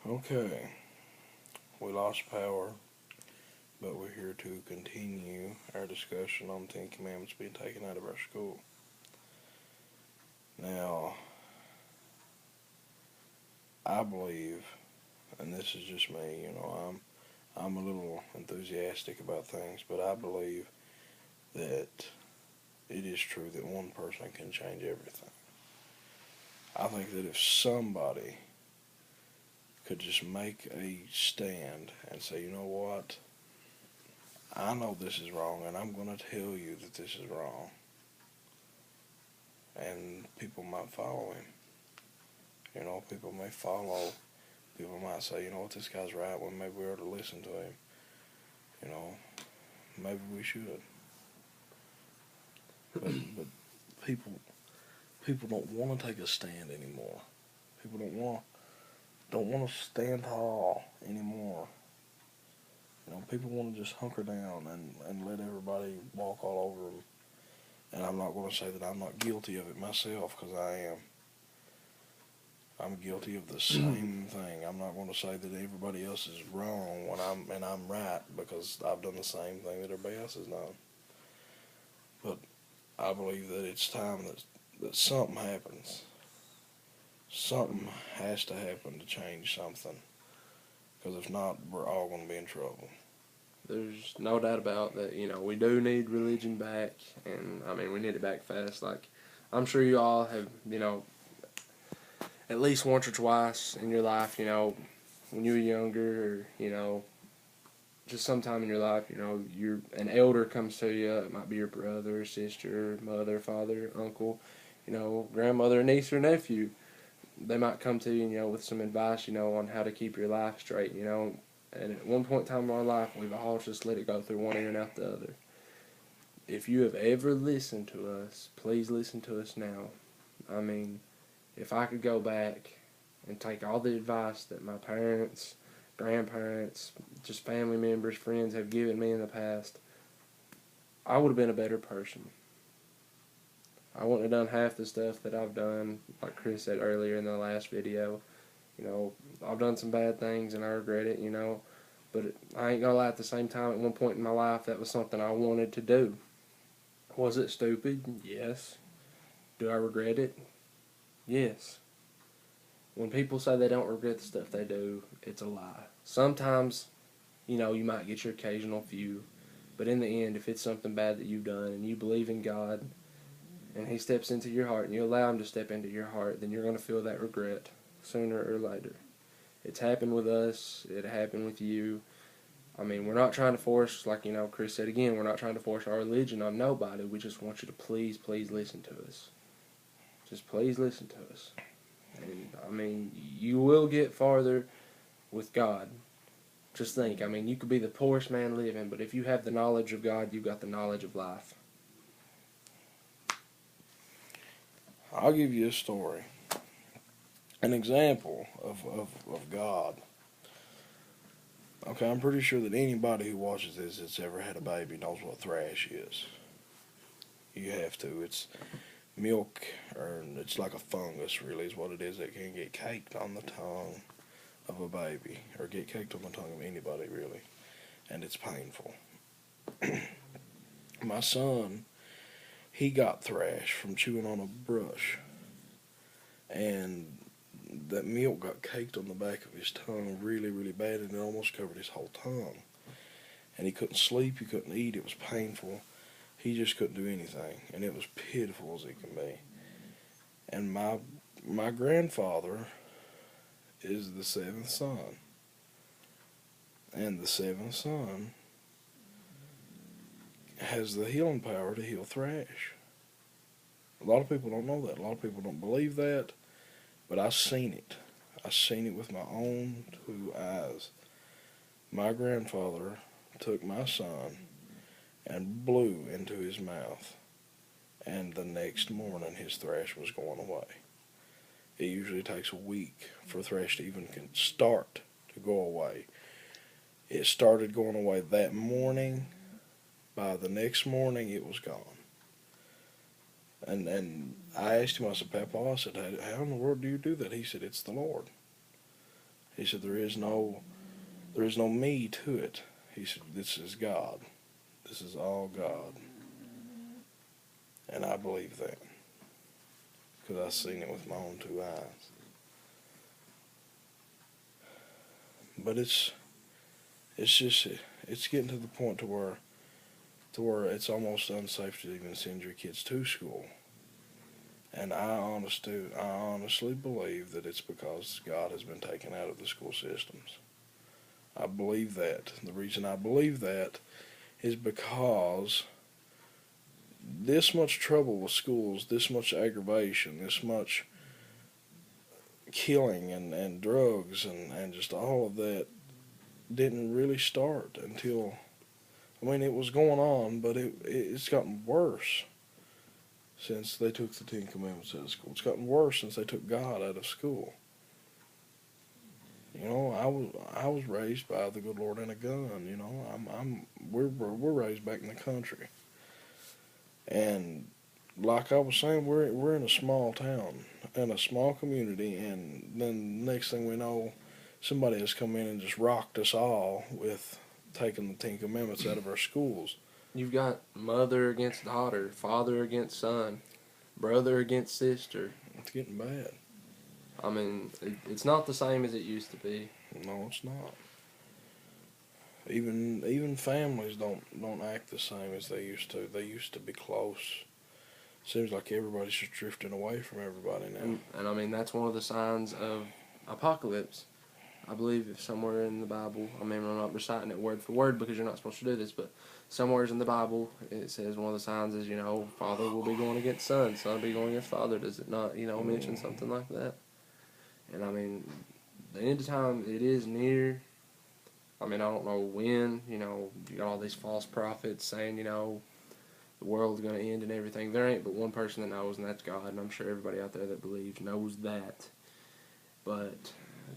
Okay, we lost power, but we're here to continue our discussion on the Ten Commandments being taken out of our school. Now, I believe, and this is just me, I'm a little enthusiastic about things, but I believe that it is true that one person can change everything. I think that if somebody could just make a stand and say, you know what, I know this is wrong, and I'm going to tell you that this is wrong, and people might follow him. People may follow. People might say, you know what, this guy's right. Well, maybe we ought to listen to him. You know, maybe we should. But people don't want to take a stand anymore. People don't want to stand tall anymore. People want to just hunker down and let everybody walk all over them. And I'm not going to say that I'm not guilty of it myself, because I am. I'm guilty of the same thing. I'm not going to say that everybody else is wrong when I'm right, because I've done the same thing that everybody else has done. But I believe that it's time that something happens. Something has to happen to change something, because if not, we're all going to be in trouble. There's no doubt about that. We do need religion back, and we need it back fast. Like, I'm sure you all have, at least once or twice in your life, when you were younger, or, just sometime in your life, an elder comes to you. It might be your brother, sister, mother, father, uncle, grandmother, niece, or nephew. They might come to you, with some advice, on how to keep your life straight, And at one point in time in our life, we've all just let it go through one ear and out the other. If you have ever listened to us, please listen to us now. If I could go back and take all the advice that my parents, grandparents, just family members, friends have given me in the past, I would have been a better person. I wouldn't have done half the stuff that I've done, like Chris said earlier in the last video. I've done some bad things and I regret it, but I ain't gonna lie, at the same time, at one point in my life, that was something I wanted to do. Was it stupid? Yes. Do I regret it? Yes. When people say they don't regret the stuff they do, it's a lie. Sometimes, you might get your occasional few, but in the end, if it's something bad that you've done and you believe in God and He steps into your heart and you allow Him to step into your heart, then you're going to feel that regret sooner or later. It's happened with us. It happened with you. We're not trying to force, like, Chris said again, we're not trying to force our religion on nobody. We just want you to please, please listen to us. Just please listen to us. And, you will get farther with God. Just think, you could be the poorest man living, but if you have the knowledge of God, you've got the knowledge of life. I'll give you a story. An example of God. Okay, I'm pretty sure that anybody who watches this that's ever had a baby knows what thrash is. You have to. It's milk, or it's like a fungus, really, is what it is, that can get caked on the tongue of a baby, or get caked on the tongue of anybody, really, and it's painful. My son, he got thrash from chewing on a brush, and that milk got caked on the back of his tongue really, really bad, and it almost covered his whole tongue. And he couldn't sleep, he couldn't eat, it was painful. He just couldn't do anything, and it was pitiful as it can be. And my grandfather is the seventh son. And the seventh son has the healing power to heal thrash. A lot of people don't know that. A lot of people don't believe that. But I've seen it. I've seen it with my own two eyes. My grandfather took my son and blew into his mouth. And the next morning his thrash was going away. It usually takes a week for thrash to even start to go away. It started going away that morning. By the next morning, it was gone. And I asked him, I said, Papa, I said, how in the world do you do that? He said, it's the Lord. He said, there is no me to it. He said, this is God. This is all God. And I believe that. Because I've seen it with my own two eyes. But it's getting to the point to where it's almost unsafe to even send your kids to school. And I honestly believe that it's because God has been taken out of the school systems. I believe that. The reason I believe that is because this much trouble with schools, this much aggravation, this much killing and drugs and just all of that didn't really start until, I mean, it was going on, but it's gotten worse since they took the Ten Commandments out of school. It's gotten worse since they took God out of school. You know, I was raised by the good Lord and a gun. You know, we're raised back in the country, and like I was saying, we're in a small town, in a small community, and then next thing we know, somebody has come in and just rocked us all with taking the Ten Commandments out of our schools. You've got mother against daughter, father against son, brother against sister. It's getting bad. I mean, it's not the same as it used to be. No, it's not. Even families don't act the same as they used to. They used to be close. Seems like everybody's just drifting away from everybody now. And I mean, that's one of the signs of apocalypse. I believe if somewhere in the Bible, I mean, I'm not reciting it word for word because you're not supposed to do this, but somewhere in the Bible, it says one of the signs is, you know, father will be going against son, son will be going against father. Does it not, you know, mention something like that? And I mean, the end of time, it is near. I mean, I don't know when, you know, you got all these false prophets saying, you know, the world's going to end and everything. There ain't but one person that knows, and that's God, and I'm sure everybody out there that believes knows that. But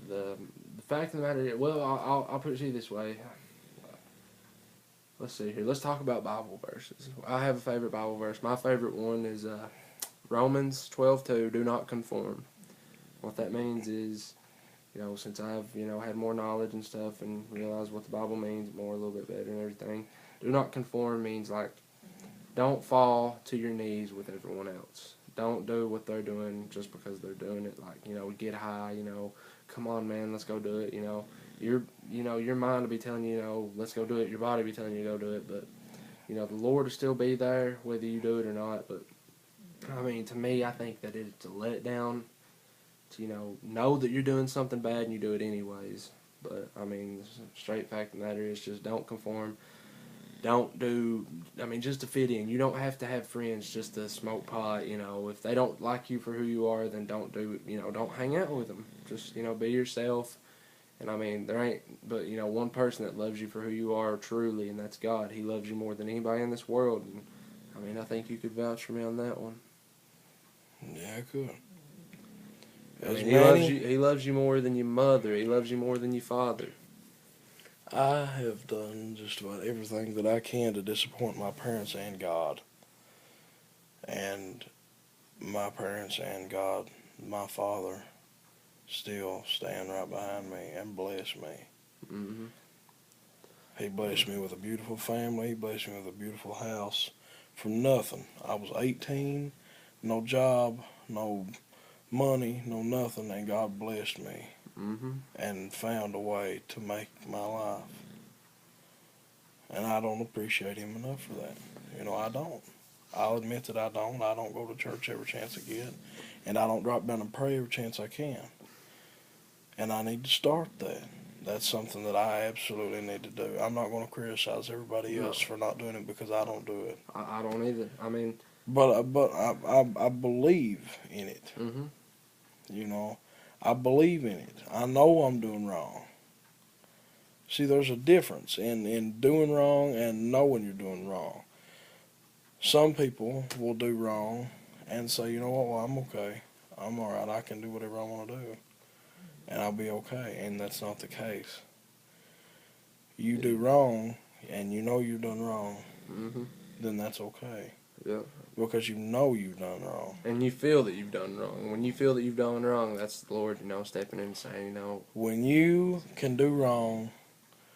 the fact of the matter is, well, I'll put it to you this way. Let's see here. Let's talk about Bible verses. I have a favorite Bible verse. My favorite one is Romans 12:2, do not conform. What that means is, you know, since I've, you know, had more knowledge and stuff and realized what the Bible means more, a little bit better and everything, do not conform means, like, don't fall to your knees with everyone else. Don't do what they're doing just because they're doing it. Like, you know, get high, you know, come on, man, let's go do it, you know. Your mind will be telling you, you know, let's go do it. Your body will be telling you to go do it. But, you know, the Lord will still be there whether you do it or not. But, I mean, to me, I think that it's a letdown to, you know that you're doing something bad and you do it anyways. But, I mean, the straight fact of the matter is just don't conform. Don't do, I mean, just to fit in. You don't have to have friends just to smoke pot, you know. If they don't like you for who you are, then don't do, you know, don't hang out with them. Just, you know, be yourself. And, I mean, there ain't but, you know, one person that loves you for who you are truly, and that's God. He loves you more than anybody in this world. And, I mean, I think you could vouch for me on that one. Yeah, I could. I mean, he loves you more than your mother. He loves you more than your father. I have done just about everything that I can to disappoint my parents and God. And my parents and God, my father, still stand right behind me and bless me. Mm-hmm. He blessed me with a beautiful family. He blessed me with a beautiful house from nothing. I was 18, no job, no money, no nothing, and God blessed me. Mm-hmm. And found a way to make my life. And I don't appreciate him enough for that. You know, I don't. I'll admit that I don't. I don't go to church every chance I get. And I don't drop down and pray every chance I can. And I need to start that. That's something that I absolutely need to do. I'm not going to criticize everybody else for not doing it because I don't do it. I don't either. I mean... But I believe in it. Mm-hmm. You know, I believe in it. I know I'm doing wrong. See, there's a difference in doing wrong and knowing you're doing wrong. Some people will do wrong and say, you know what, well, I'm okay. I'm all right. I can do whatever I want to do. And I'll be okay. And that's not the case. You do wrong and you know you're done wrong, Mm-hmm. then that's okay. Yeah. Because you know you've done wrong. And you feel that you've done wrong. When you feel that you've done wrong, that's the Lord, stepping in and saying, When you can do wrong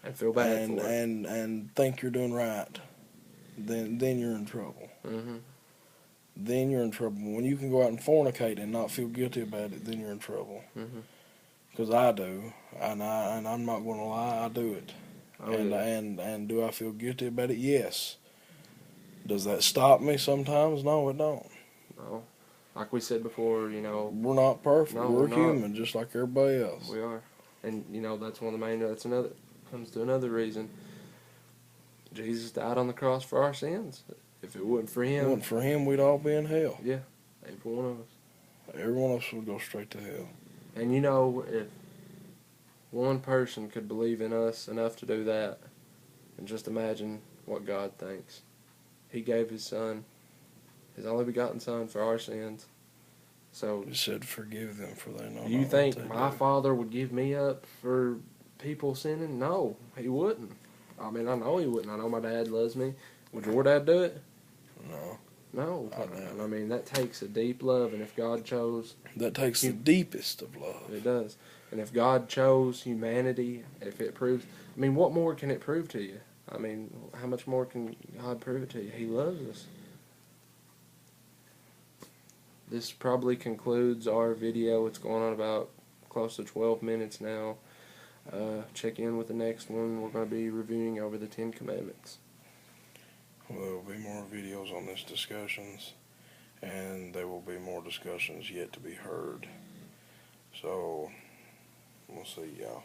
and feel bad and for it. and think you're doing right, then you're in trouble. Mm-hmm. Then you're in trouble. When you can go out and fornicate and not feel guilty about it, then you're in trouble. Mm-hmm. Because I do, and I'm not going to lie, I do it. Oh, and yeah. and do I feel guilty about it? Yes. Does that stop me sometimes? No, it don't. No. Like we said before, We're not perfect. No, we're we're not. human, just like everybody else. we are. And, that's one of the main, comes to another reason. Jesus died on the cross for our sins. If it wasn't for If it him, wasn't for him, we'd all be in hell. yeah, every one of us. Every one of us would go straight to hell. And if one person could believe in us enough to do that, and just imagine what God thinks. He gave his son, his only begotten son, for our sins. So, He said, "Forgive them, for they know do you not think what they my do." father would give me up for people sinning? No, he wouldn't. I mean, I know he wouldn't. I know my dad loves me. Would your dad do it? No, No. I doubt I mean, that takes a deep love, and if God chose, that takes the deepest of love. it does. And if God chose humanity, if it proves, I mean, what more can it prove to you? I mean, how much more can God prove it to you? He loves us. This probably concludes our video. It's going on about close to 12 minutes now. Check in with the next one. We're going to be reviewing over the 10 Commandments. Well, there will be more videos on this discussions, and there will be more discussions yet to be heard. So, we'll see y'all.